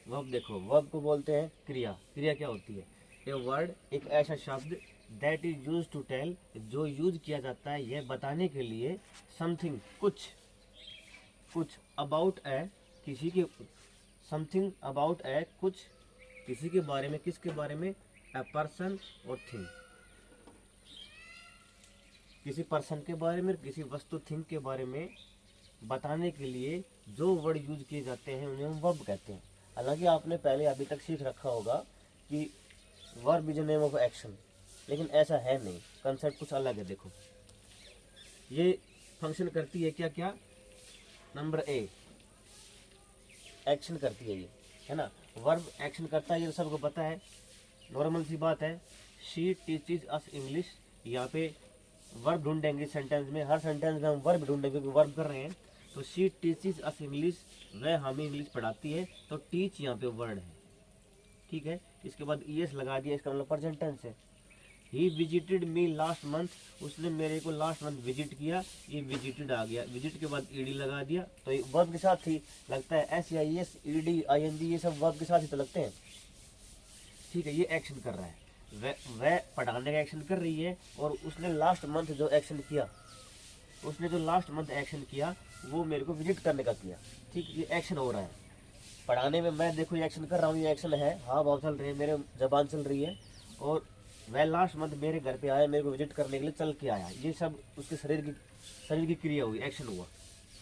Verb देखो, verb को बोलते हैं क्रिया। क्रिया क्या होती है? ए वर्ड, एक ऐसा शब्द that is use to tell, जो यूज किया जाता है यह बताने के लिए, समथिंग कुछ, कुछ अबाउट ए किसी के, समथिंग अबाउट ए कुछ किसी के बारे में, किसके बारे में? ए पर्सन और थिंग, किसी पर्सन के बारे में, किसी वस्तु थिंग के बारे में बताने के लिए जो वर्ड यूज किए जाते हैं उन्हें हम वर्ब कहते हैं। हालांकि आपने पहले अभी तक सीख रखा होगा कि verb is name of action, लेकिन ऐसा है नहीं, कंसेप्ट कुछ अलग है। देखो ये फंक्शन करती है क्या क्या? नंबर ए, एक्शन करती है ये, है ना। वर्ब एक्शन करता है, ये तो सबको पता है, नॉर्मल सी बात है। शी टीचेज अस इंग्लिश, यहाँ पे वर्ब ढूंढेंगे सेंटेंस में, हर सेंटेंस में हम वर्ब ढूंढेंगे क्योंकि वर्ब कर रहे हैं। तो शी टीचेज अस इंग्लिश, वह हमें इंग्लिश पढ़ाती है, तो टीच यहाँ पे वर्ड है, ठीक है। इसके बाद ईएस लगा दिया, इसका मतलब प्रेजेंट टेंस है। He visited me last month, उसने मेरे को लास्ट मंथ विजिट किया, ये विजिटेड आ गया, विजिट के बाद ईडी लगा दिया, तो ये वर्ब के साथ ही लगता है। एस या एस, ईडी, आईएनजी, ये सब वर्ब के साथ ही तो लगते हैं, ठीक है। ये एक्शन कर रहा है, वह पढ़ाने का एक्शन कर रही है, और उसने लास्ट मंथ जो एक्शन किया, उसने जो लास्ट मंथ एक्शन किया वो मेरे को विजिट करने का किया, ठीक। ये एक्शन हो रहा है पढ़ाने में। मैं देखो ये एक्शन कर रहा हूँ, ये एक्शन है, हाँ भाव चल रहे हैं, मेरे जबान चल रही है, और वह लास्ट मंथ मेरे घर पे आया, मेरे को विजिट करने के लिए चल के आया, ये सब उसके शरीर की क्रिया हुई, एक्शन हुआ,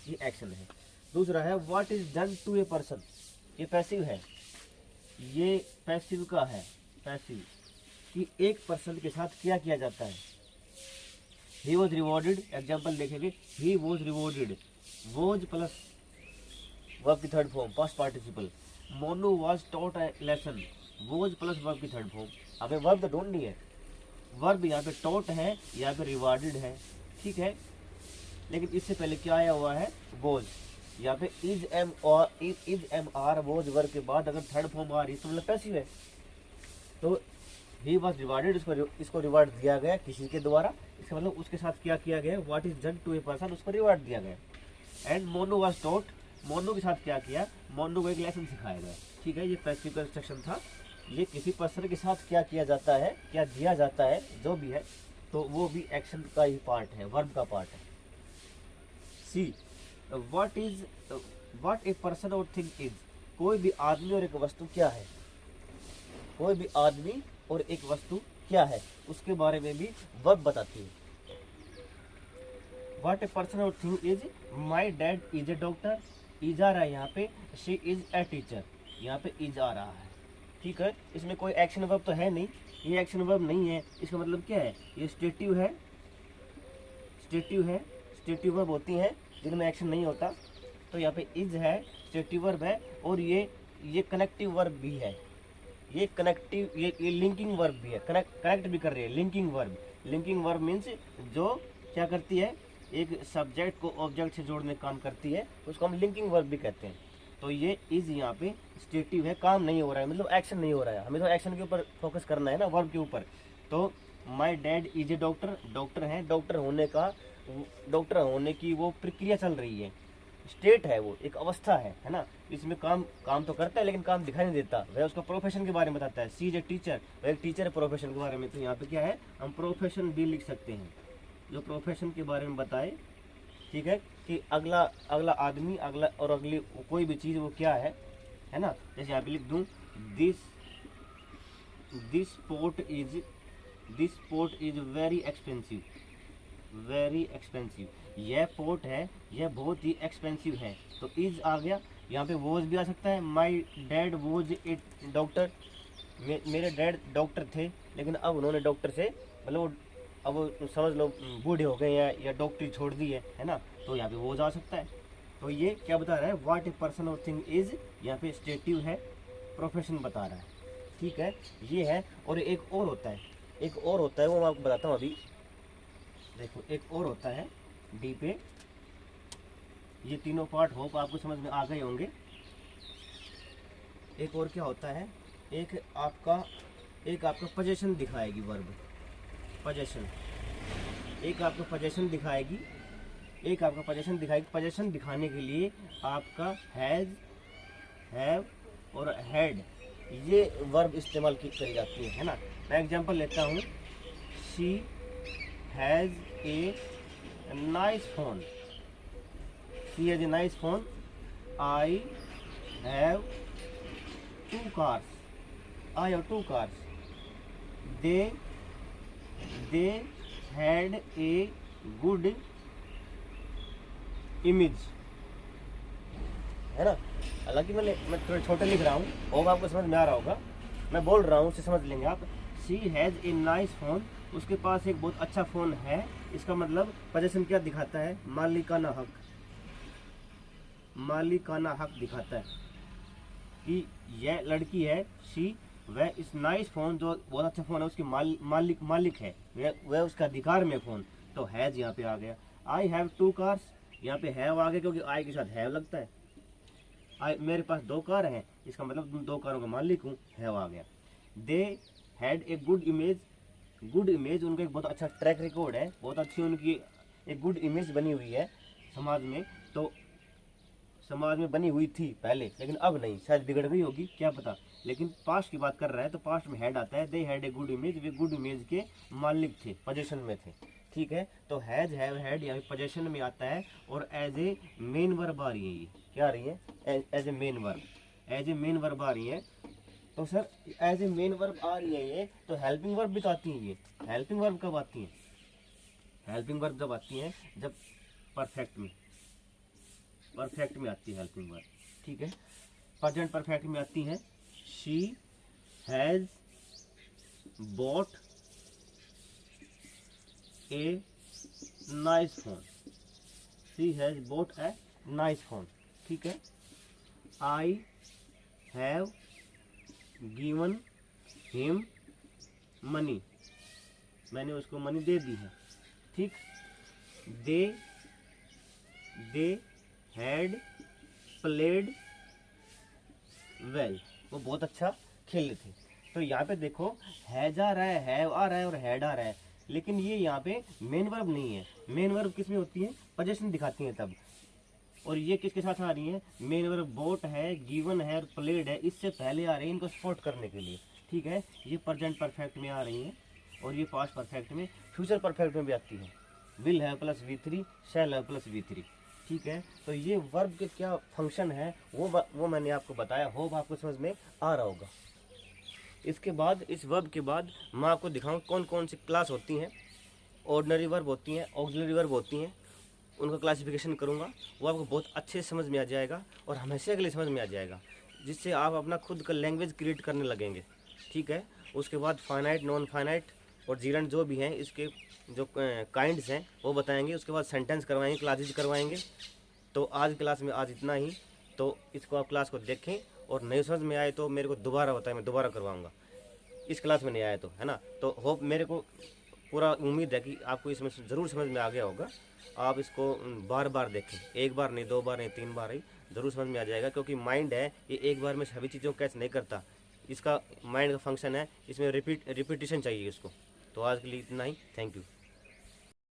ये एक्शन है। दूसरा है what is done to a person, ये पैसिव है, ये पैसिव का है, पैसिव कि एक पर्सन के साथ क्या किया जाता है। ही वॉज रिवॉर्डेड, एग्जाम्पल देखेंगे, he was rewarded, was plus verb की third form past participle. Monu was taught a lesson, was plus verb की थर्ड फॉर्म। हमें वर्ब तो ढूंढनी है, वर्ब यहाँ पे टॉट है, यहाँ पे रिवॉर्डेड है, ठीक है। लेकिन इससे पहले क्या आया हुआ है? वॉज। यहाँ पे is am are was verb के बाद अगर थर्ड फॉर्म आ रही तो मतलब पैसिव है। तो ही वॉज रिवार्डेड, इसको रिवार्ड दिया गया किसी के द्वारा, इसका मतलब उसके साथ क्या किया गया? What is done to a person, उसको रिवार्ड दिया गया। And Monu was taught, Monu के साथ क्या किया? मोनू को एक लेसन सिखाया गया, ठीक है। ये पैसिव कंस्ट्रक्शन था। ये किसी पर्सन के साथ क्या किया जाता है, क्या दिया जाता है, जो भी है, तो वो भी एक्शन का ही पार्ट है, वर्ब का पार्ट है। सी, व्हाट ए पर्सन और थिंग इज, कोई भी आदमी और एक वस्तु क्या है, कोई भी आदमी और एक वस्तु क्या है, उसके बारे में भी वर्ब बताती है। व्हाट ए पर्सन और thing is, my dad is a doctor, is आ रहा है यहाँ पे, शी इज ए टीचर, यहाँ पे इज आ रहा है, ठीक है। इसमें कोई एक्शन वर्ब तो है नहीं, ये एक्शन वर्ब नहीं है, इसका मतलब क्या है? ये स्टेटिव है, स्टेटिव है, स्टेटिव वर्ब होती हैं जिनमें एक्शन नहीं होता। तो यहाँ पे इज है, स्टेटिव वर्ब है, और ये कनेक्टिव वर्ब भी है, ये कनेक्टिव, ये लिंकिंग वर्ब भी है, कनेक्ट भी कर रही है। Linking verb, linking verb means जो क्या करती है, एक सब्जेक्ट को ऑब्जेक्ट से जोड़ने का काम करती है, उसको हम लिंकिंग वर्ब भी कहते हैं। तो ये इज यहाँ पे स्टेटिव है, काम नहीं हो रहा है, मतलब एक्शन नहीं हो रहा है, हमें तो एक्शन के ऊपर फोकस करना है ना, वर्ब के ऊपर। तो माई dad is a doctor, doctor है, डॉक्टर होने की वो प्रक्रिया चल रही है, स्टेट है, वो एक अवस्था है ना। इसमें काम तो करता है लेकिन काम दिखाई नहीं देता। वह उसका प्रोफेशन के बारे में बताता है। सी इज ए टीचर, वह एक टीचर है प्रोफेशन के बारे में। तो यहाँ पे क्या है, हम प्रोफेशन भी लिख सकते हैं, जो प्रोफेशन के बारे में बताए, ठीक है। कि अगला आदमी, अगला और अगली कोई भी चीज़ वो क्या है ना। जैसे यहाँ पे लिख दूँ, this port is very expensive, very expensive, यह पोर्ट है, यह बहुत ही एक्सपेंसिव है। तो इज आ गया, यहाँ पे वॉज भी आ सकता है। My dad was a doctor, मेरे डैड डॉक्टर थे, लेकिन अब उन्होंने डॉक्टर से, मतलब अब समझ लो बूढ़े हो गए या डॉक्टरी छोड़ दी है ना। तो यहाँ पे वॉज आ सकता है। तो ये क्या बता रहा है? व्हाट ए पर्सन और थिंग इज, यहाँ पे स्टेटिव है, प्रोफेशन बता रहा है, ठीक है। ये है। और एक और होता है, वो मैं आपको बताता हूँ अभी। देखो एक और होता है डी पे, ये तीनों पार्ट होप आपको समझ में आ गए होंगे। एक और क्या होता है, एक आपका पोजीशन दिखाएगी वर्ब, पोजीशन, एक आपको पोजीशन दिखाएगी, पोजीशन दिखाने के लिए आपका हैज़, हैव और हैड, ये वर्ब इस्तेमाल की करी जाती है ना। मैं एग्जांपल लेता हूँ, she has a nice phone, she has a nice phone, I have two cars, I have two cars, they had a good image, है ना। हालांकि मैं थोड़े छोटे लिख रहा हूँ, वो आपको समझ में आ रहा होगा, मैं बोल रहा हूँ उसे समझ लेंगे आप। She has a nice phone, उसके पास एक बहुत अच्छा फ़ोन है, इसका मतलब पोजीशन क्या दिखाता है, मालिकाना हक, मालिकाना हक दिखाता है कि यह लड़की है, शी, वह इस नाइस फ़ोन जो बहुत अच्छा फ़ोन है उसकी मालिक है, वह उसका अधिकार में फ़ोन, तो हैज़ यहाँ पे आ गया। आई हैव टू कार्स, यहाँ पे हैव आ गया क्योंकि आई के साथ हैव लगता है। मेरे पास 2 कार हैं, इसका मतलब तुम 2 कारों का मालिक हूँ, हैव आ गया। दे had a good image, good image उनका एक बहुत अच्छा ट्रैक रिकॉर्ड है, बहुत अच्छी उनकी एक गुड इमेज बनी हुई है समाज में, तो समाज में बनी हुई थी पहले, लेकिन अब नहीं, शायद बिगड़ गई होगी, क्या पता। लेकिन पास्ट की बात कर रहा है तो पास्ट में हैड आता है। They had a good image, वे गुड इमेज के मालिक थे, पोजीशन में थे, ठीक है। तो हैज, हैव, हैड यहाँ पोजीशन में आता है और एज ए मेन वर्ब आ रही है, ये क्या आ रही है, as a main verb, as a main verb आ रही है। तो sir as a main verb आ रही है ये, तो हेल्पिंग वर्ब भी तो आती है। ये हेल्पिंग वर्ब कब आती है, हेल्पिंग वर्ब जब आती है जब परफेक्ट में, परफेक्ट में आती है हेल्पिंग वर्ब, ठीक है। प्रेजेंट परफेक्ट में आती है, she has bot A nice phone, she has bot A nice phone, ठीक है। I have given him money, मैंने उसको मनी दे दी है, ठीक। दे हैड प्लेड वेल, वो बहुत अच्छा खेले थे। तो यहाँ पे देखो हैज आ रहा है, हैव आ रहा है और हैड आ रहा है, लेकिन ये यहाँ पे मेन वर्ब नहीं है। मेन वर्ब किस में होती है, पोजीशन दिखाती है तब, और ये किसके साथ आ रही है, मेन वर्ब बोट है, गिवन है और प्लेड है, इससे पहले आ रही है इनको सपोर्ट करने के लिए, ठीक है। ये प्रेजेंट परफेक्ट में आ रही है और ये पास्ट परफेक्ट में, फ्यूचर परफेक्ट में भी आती है, विल है प्लस V3, शैल है प्लस V3, ठीक है। तो ये वर्ब के क्या फंक्शन है वो मैंने आपको बताया, होप आपको समझ में आ रहा होगा। इसके बाद, इस वर्ब के बाद मैं आपको दिखाऊं कौन कौन सी क्लास होती हैं, ऑर्डिनरी वर्ब होती हैं, ऑक्सिलरी वर्ब होती हैं, उनका क्लासिफिकेशन करूंगा, वो आपको बहुत अच्छे से समझ में आ जाएगा और हमेशा के लिए समझ में आ जाएगा, जिससे आप अपना खुद का लैंग्वेज क्रिएट करने लगेंगे, ठीक है। उसके बाद फाइनाइट, नॉन फाइनाइट और जीरेंट जो भी हैं, इसके जो काइंड्स हैं वो बताएंगे। उसके बाद सेंटेंस करवाएंगे, क्लासेज करवाएंगे। तो आज क्लास में आज इतना ही, तो इसको आप क्लास को देखें और नहीं समझ में आए तो मेरे को दोबारा बताएं, मैं दोबारा करवाऊँगा, इस क्लास में नहीं आया तो, है ना। तो होप, मेरे को पूरा उम्मीद है कि आपको इसमें ज़रूर समझ में आ गया होगा। आप इसको बार बार देखें, 1 बार नहीं, 2 बार नहीं, 3 बार ही, ज़रूर समझ में आ जाएगा, क्योंकि माइंड है ये एक बार में सभी चीज़ों को कैच नहीं करता, इसका माइंड का फंक्शन है, इसमें रिपीटिशन चाहिए इसको। तो आज के लिए इतना ही, थैंक यू।